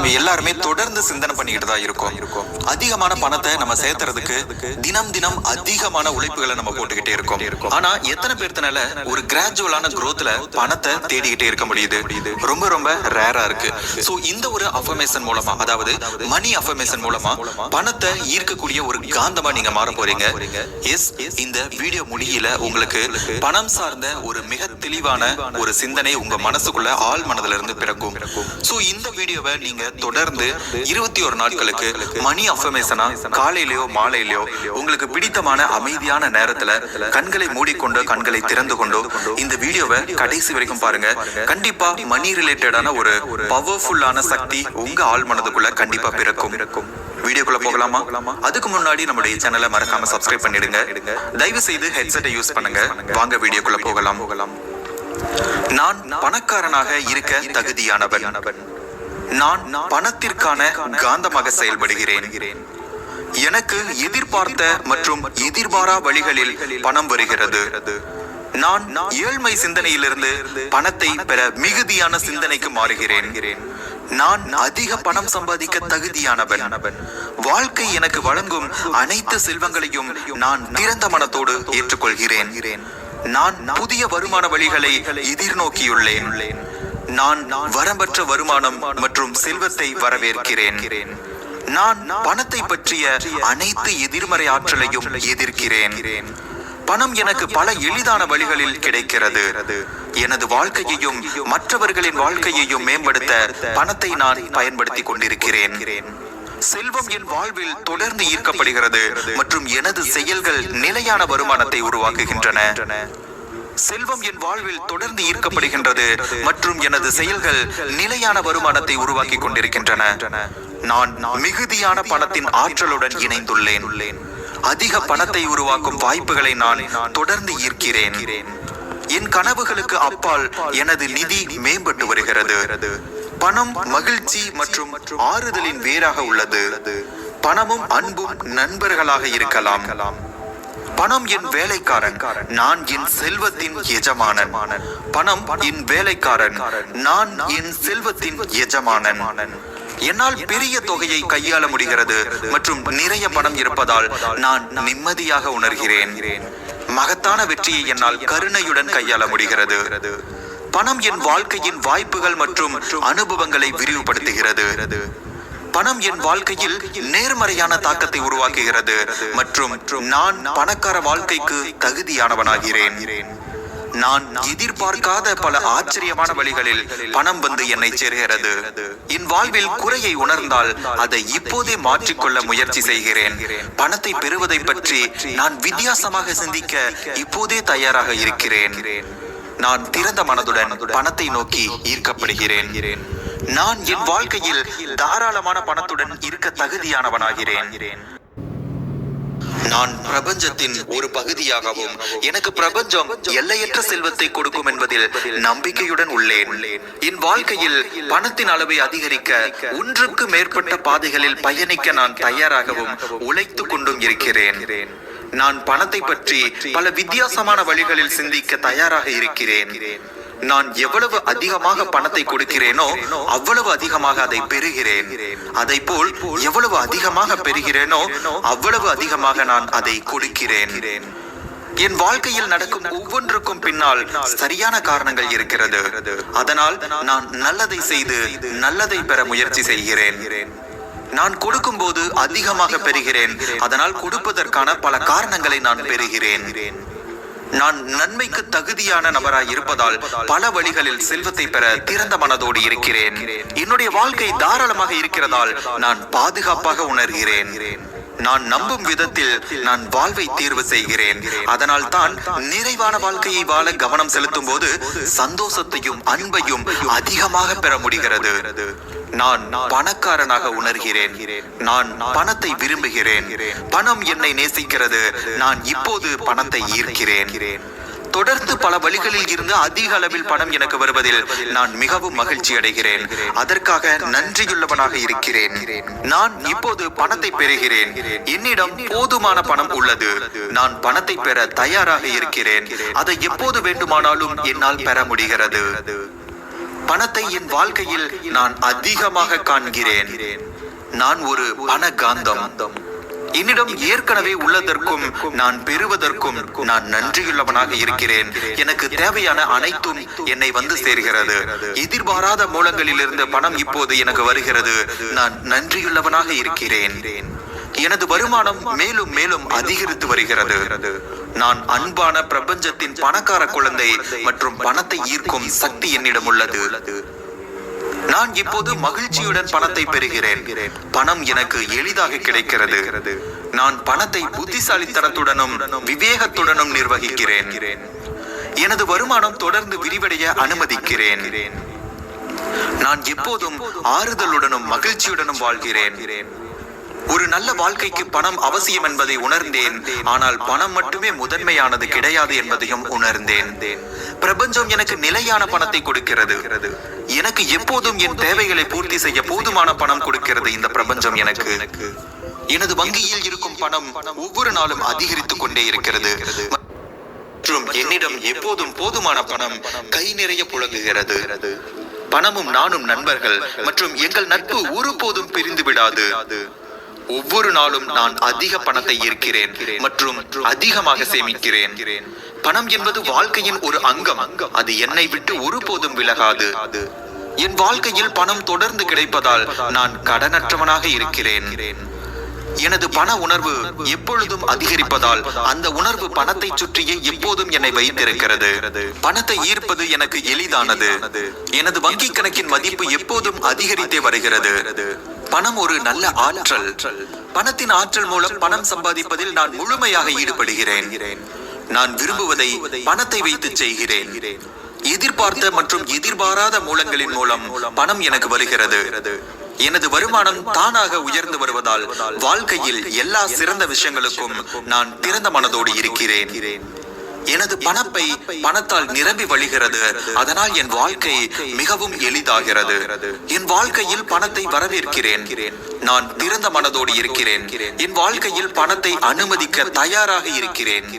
நம்ம எல்லாருமே தொடர்ந்து சிந்தனை பண்ணிக்கிட்டு தான் இருக்கோம். அதிகமான பணத்தை நம்ம சேர்த்துறதுக்கு தினம் தினம் அதிகமான உழைப்புகளை நம்ம போட்டுக்கிட்டே இருக்கோம். ஆனா எத்தனை பேர்த்தனால ஒரு கிராஜுவலான growthல பணத்தை தேடிக்கிட்டே இருக்க முடியுது? ரொம்ப ரொம்ப ரேரா இருக்கு. சோ இந்த ஒரு அஃபர்மேஷன் மூலமா, அதாவது மணி அஃபர்மேஷன் மூலமா பணத்தை ஈர்க்கக்கூடிய ஒரு காந்தமா நீங்க மாற போறீங்க. எஸ், இந்த வீடியோ முடியல உங்களுக்கு பணம் சார்ந்த ஒரு மிக தெளிவான ஒரு சிந்தனை உங்க மனசுக்குள்ள ஆள் மனதுல இருந்து பிறக்கும். சோ இந்த வீடியோவை நீங்க தொடர்ந்து 21 நாட்களுக்கு மணி அஃபர்மேஷனா காலையிலயோ மாலையிலயோ உங்களுக்கு பிடித்தமான அமைதியான நேரத்துல கண்களை மூடிக்கொண்டு கண்களை திறந்து கொண்டோ இந்த வீடியோவை கடைசி வரைக்கும் பாருங்க. கண்டிப்பா மணி ரிலேட்டடான ஒரு பவர்ஃபுல்லான சக்தி உங்க ஆள் மனதுக்குள்ள கண்டிப்பா பிறக்கும். வீடியோக்குள்ள போகலாமா? அதுக்கு முன்னாடி நம்முடைய சேனலை மறக்காம சப்ஸ்கிரைப் பண்ணிடுங்க. தயவு செய்து ஹெட்செட்டை யூஸ் பண்ணுங்க. வாங்க வீடியோக்குள்ள போகலாம். நான் பணக்காரனாக இருக்க தகுதியானவன். நான் பணத்திற்கான காந்தமாக செயல்படுகிறேன். எனக்கு எதிர்பார்த்த மற்றும் எதிர்பாரா வழிகளில் பணம் வருகிறது. நான் ஏழ்மை சிந்தனையிலிருந்து பணத்தை பெற மிகுதியான சிந்தனைக்கு மாறுகிறேன். நான் அதிக பணம் சம்பாதிக்க தகுதியானவன். வாழ்க்கை எனக்கு வழங்கும் அனைத்து செல்வங்களையும் நான் திறந்த மனத்தோடு ஏற்றுக்கொள்கிறேன். நான் புதிய வருமான வழிகளை எதிர்நோக்கியுள்ளேன். நான் வரம்பற்ற வருமானம் மற்றும் செல்வத்தை வரவேற்கிறேன். நான் பணத்தை பற்றிய அனைத்து எதிர்மறை ஆற்றலையும் எதிர்க்கிறேன். பணம் எனக்கு பல எளிதான வழிகளில் கிடைக்கிறது. எனது வாழ்க்கையையும் மற்றவர்களின் வாழ்க்கையையும் மேம்படுத்த பணத்தை நான் பயன்படுத்திக் கொண்டிருக்கிறேன். செல்வம் என் வாழ்வில் தொடர்ந்து ஈர்க்கப்படுகிறது மற்றும் எனது செயல்கள் நிலையான வருமானத்தை உருவாக்குகின்றன. செல்வம் என் வாழ்வில் தொடர்ந்து ஈர்க்கப்படுகின்றது மற்றும் எனது செயல்கள் நிலையான வருமானத்தை உருவாக்கி கொண்டிருக்கின்றன. நான் மிகுதியான பணத்தின் ஆற்றலுடன் இணைந்துள்ளேன். அதிக பணத்தை உருவாக்கும் வாய்ப்புகளை நான் தொடர்ந்து ஈர்க்கிறேன். என் கனவுகளுக்கு அப்பால் எனது நிதி மேம்பட்டு வருகிறது. பணம் மகிழ்ச்சி மற்றும் ஆறுதலின் வேராக உள்ளது. பணமும் அன்பும் நண்பர்களாக இருக்கலாம். பணம் என் வேலைக்காரன், நான் என் செல்வத்தின் எஜமானன். பணம் என் வேலைக்காரன், நான் என் செல்வத்தின் எஜமானன். என்னால் பெரிய தொகையை கையாள முடிகிறது மற்றும் நிறைய பணம் இருப்பதால் நான் நிம்மதியாக உணர்கிறேன். மகத்தான வெற்றியை என்னால் கருணையுடன் கையாள முடிகிறது. பணம் என் வாழ்க்கையின் வாய்ப்புகள் மற்றும் அனுபவங்களை விரிவுபடுத்துகிறது. பணம் என் வாழ்க்கையில் நேர்மறையான தாக்கத்தை உருவாக்குகிறது மற்றும் நான் பணக்கார வாழ்க்கைக்கு தகுதியானவனாகிறேன். நான் எதிர்பார்க்காத பல ஆச்சரியமான வழிகளில் பணம் வந்து என்னை சேர்கிறது. என் வாழ்வில் குறையை உணர்ந்தால் அதை இப்போதே மாற்றிக்கொள்ள முயற்சி செய்கிறேன். பணத்தை பெறுவதை பற்றி நான் வித்தியாசமாக சிந்திக்க இப்போதே தயாராக இருக்கிறேன். நான் திறந்த மனதுடன் பணத்தை நோக்கி ஈர்க்கப்படுகிறேன். நான் என் வாழ்க்கையில் தாராளமான பணத்துடன் இருக்க தகுதியானவனாகிறேன். நான் பிரபஞ்சத்தின் ஒரு பகுதியாகவும் எனக்கு பிரபஞ்சம் எல்லையற்ற செல்வத்தை கொடுக்கும் என்பதில் நம்பிக்கையுடன் உள்ளேன். என் வாழ்க்கையில் பணத்தின் அளவை அதிகரிக்க ஒன்றுக்கு மேற்பட்ட பாதைகளில் பயணிக்க நான் தயாராகவும் உழைத்து கொண்டும் இருக்கிறேன். நான் பணத்தை பற்றி பல வித்தியாசமான வழிகளில் சிந்திக்க தயாராக இருக்கிறேன். நான் எவ்வளவு அதிகமாக பணத்தை கொடுக்கிறேனோ அவ்வளவு அதிகமாக அதை பெறுகிறேன். அதை போல் எவ்வளவு அதிகமாக பெறுகிறேனோ அவ்வளவு அதிகமாக நான் அதை கொடுக்கிறேன். என் வாழ்க்கையில் நடக்கும் ஒவ்வொன்றுக்கும் பின்னால் சரியான காரணங்கள் இருக்கிறது. அதனால் நான் நல்லதை செய்து நல்லதை பெற முயற்சி செய்கிறேன். நான் கொடுக்கும் போது அதிகமாக பெறுகிறேன். அதனால் கொடுப்பதற்கான பல காரணங்களை நான் பெறுகிறேன். நான் நன்மைக்கு தகுதியான நபராய் இருப்பதால் பல வழிகளில் செல்வத்தை பெற திறந்த மனதோடு இருக்கிறேன். என்னுடைய வாழ்க்கை தாராளமாக இருக்கிறதால் நான் பாதுகாப்பாக உணர்கிறேன். நான் நம்பும் விதத்தில் நான் வாழ்வை தேர்வு செய்கிறேன். அதனால் தான் நிறைவான வாழ்க்கையை வாழ கவனம் செலுத்தும் போது சந்தோஷத்தையும் அன்பையும் அதிகமாக பெற முடிகிறது. நான் பணக்காரனாக உணர்கிறேன். நான் பணத்தை விரும்புகிறேன். பணம் என்னை நேசிக்கிறது. நான் இப்போது பணத்தை ஈர்க்கிறேன். தொடர்ந்து பல வழிகளில் இருந்து அதிக அளவில் பணம் எனக்கு வருவதில் நான் மிகவும் மகிழ்ச்சி அடைகிறேன். அதற்காக நன்றியுள்ளவனாக இருக்கிறேன். நான் இப்போது பணத்தை பெறுகிறேன். என்னிடம் போதுமான பணம் உள்ளது. நான் பணத்தை பெற தயாராக இருக்கிறேன். அதை எப்போது வேண்டுமானாலும் என்னால் பெற முடிகிறது. பணத்தை என் வாழ்க்கையில் நான் அதிகமாக காண்கிறேன். நான் ஒரு பண காந்தம். என்னிடம் ஏற்கனவே உள்ளதற்கும் நான் பெறுவதற்கும் நான் நன்றியுள்ளவனாக இருக்கிறேன். எனக்கு தேவையான அனைத்தும் என்னை வந்து சேர்கிறது. எதிர்பாராத மூலங்களிலிருந்து பணம் இப்போது எனக்கு வருகிறது. நான் நன்றியுள்ளவனாக இருக்கிறேன். எனது வருமானம் மேலும் மேலும் அதிகரித்து வருகிறது. நான் அன்பான பிரபஞ்சத்தின் பணக்கார குழந்தை மற்றும் பணத்தை ஈர்க்கும் சக்தி என்னிடம் உள்ளது. நான் இப்போது மகிழ்ச்சியுடன் பணத்தை பெறுகிறேன். பணம் எனக்கு எளிதாக கிடைக்கிறது. நான் பணத்தை புத்திசாலித்தனத்துடனும் விவேகத்துடனும் நிர்வகிக்கிறேன். எனது வருமானம் தொடர்ந்து விரிவடைய அனுமதிக்கிறேன். நான் எப்போதும் ஆறுதலுடனும் மகிழ்ச்சியுடனும் வாழ்கிறேன். ஒரு நல்ல வாழ்க்கைக்கு பணம் அவசியம் என்பதை உணர்ந்தேன். ஆனால் பணம் மட்டுமே முதன்மையானது கிடையாது என்பதையும் உணர்ந்தேன். பிரபஞ்சம் எனக்கு நிலையான பணத்தை கொடுக்கிறது. எனக்கு எப்போதும் என் தேவைகளை பூர்த்தி செய்ய போதுமான பணம் கொடுக்கிறது இந்த பிரபஞ்சம் எனக்கு. எனது வங்கியில் இருக்கும் பணம் ஒவ்வொரு நாளும் அதிகரித்துக் கொண்டே இருக்கிறது மற்றும் என்னிடம் எப்போதும் போதுமான பணம் கை நிறைய புழங்குகிறது. பணமும் நானும் நண்பர்கள் மற்றும் எங்கள் நட்பு ஒருபோதும் பிரிந்து விடாது. ஒவ்வொரு நாளும் நான் அதிக பணத்தை ஈர்க்கிறேன் மற்றும் அதிகமாக சேமிக்கிறேன். பணம் என்பது வாழ்க்கையின் ஒரு அங்கம். அது என்னை விட்டு ஒருபோதும் விலகாது. என் வாழ்க்கையில் பணம் தொடர்ந்து கிடைப்பதால் நான் கடனற்றவனாக இருக்கிறேன். எனது பண உணர்வு எப்பொழுதும் அதிகரிப்பதால் அந்த உணர்வு பணத்தை சுற்றியே எப்போதும் என்னை வைத்திருக்கிறது. பணத்தை ஈர்ப்பது எனக்கு எளிதானது. எனது வங்கி கணக்கின் மதிப்பு எப்போதும் அதிகரித்தே வருகிறது. பணம் ஒரு நல்ல ஆற்றல். பணத்தின் ஆற்றல் மூலம் பணம் சம்பாதிப்பதில் நான் முழுமையாக ஈடுபடுகிறேன். நான் விரும்புவதை பணத்தை வைத்து செய்கிறேன். எதிர்பார்த்த மற்றும் எதிர்பாராத மூலங்களின் மூலம் பணம் எனக்கு வருகிறது. எனது வருமானம் தானாக உயர்ந்து வருவதால் வாழ்க்கையில் எல்லா சிறந்த விஷயங்களுக்கும் நான் திறந்த மனதோடு இருக்கிறேன். எனது பணப்பை பணத்தால் நிரம்பி வழிகிறது. அதனால் என் வாழ்க்கை மிகவும் எளிதாகிறது. என் வாழ்க்கையில் பணத்தை வரவேற்கிறேன். நான் திறந்த மனதோடு இருக்கிறேன். என் வாழ்க்கையில் பணத்தை அனுமதிக்க தயாராக இருக்கிறேன்.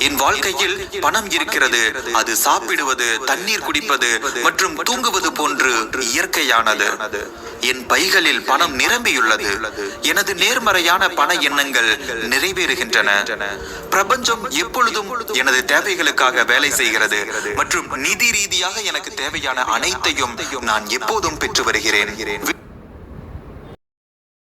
என் வாழ்க்கையில் பணம் இருக்கிறது. அது சாப்பிடுவது, தண்ணீர் குடிப்பது மற்றும் தூங்குவது போன்று இயற்கையானது. என் பைகளில் பணம் நிரம்பியுள்ளது. எனது நேர்மறையான பண எண்ணங்கள் நிறைவேறுகின்றன. பிரபஞ்சம் எப்பொழுதும் எனது தேவைகளுக்காக வேலை செய்கிறது மற்றும் நிதி ரீதியாக எனக்கு தேவையான அனைத்தையும் நான் எப்போதும் பெற்று வருகிறேன்.